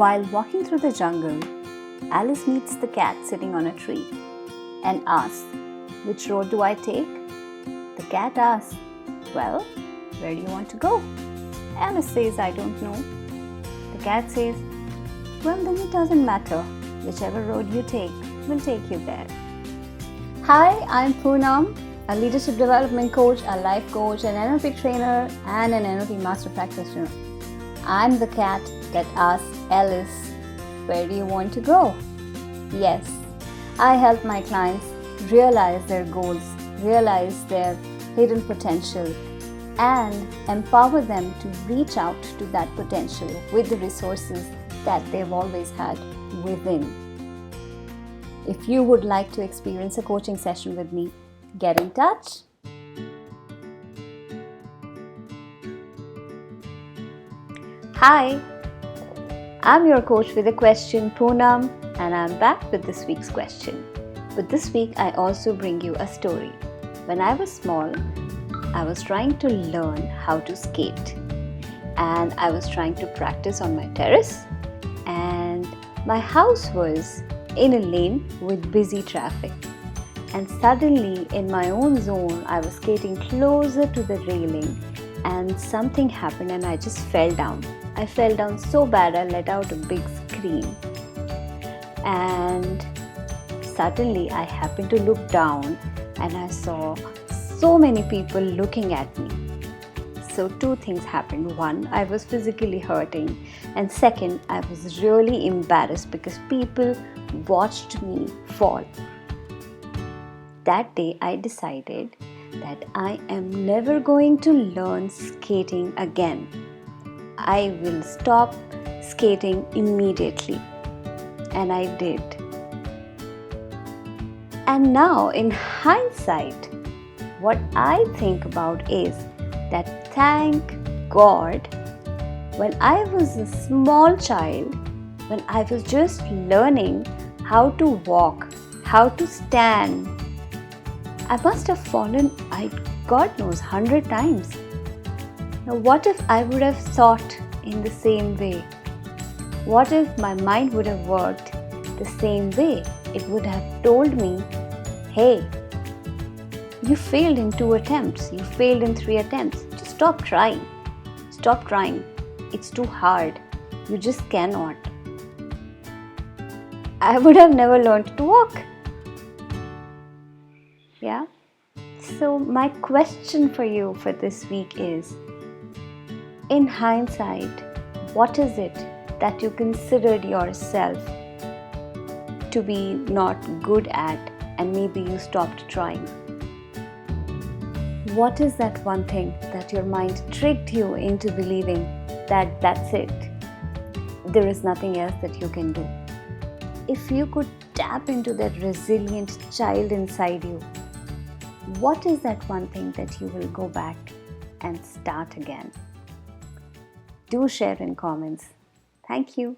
While walking through the jungle, Alice meets the cat sitting on a tree and asks, "Which road do I take?" The cat asks, "Well, where do you want to go?" Alice says, "I don't know." The cat says, "Well, then it doesn't matter. Whichever road you take will take you there." Hi, I'm Punam, a leadership development coach, a life coach, an NLP trainer, and an NLP master practitioner. I'm the cat that asks Alice, "Where do you want to go?" Yes, I help my clients realize their goals, realize their hidden potential, and empower them to reach out to that potential with the resources that they've always had within. If you would like to experience a coaching session with me, get in touch. Hi, I'm your coach with a question, Punam, and I'm back with this week's question. But this week I also bring you a story. When I was small, I was trying to learn how to skate, and I was trying to practice on my terrace, and my house was in a lane with busy traffic. And suddenly, in my own zone, I was skating closer to the railing, and something happened and I just fell down. I fell down so bad I let out a big scream. And suddenly I happened to look down and I saw so many people looking at me. So two things happened. One, I was physically hurting, and second, I was really embarrassed because people watched me fall. That day I decided that I am never going to learn skating again. I will stop skating immediately. And I did. And now, in hindsight, what I think about is that thank God, when I was a small child, when I was just learning how to walk, how to stand, I must have fallen, God knows, 100 times. Now, what if I would have thought in the same way? What if my mind would have worked the same way? It would have told me, "Hey, you failed in 2 attempts, you failed in 3 attempts. Just stop trying. Stop trying. It's too hard. You just cannot." I would have never learned to walk. Yeah? So my question for you for this week is, in hindsight, what is it that you considered yourself to be not good at and maybe you stopped trying? What is that one thing that your mind tricked you into believing that that's it? There is nothing else that you can do. If you could tap into that resilient child inside you, what is that one thing that you will go back and start again? Do share in comments. Thank you.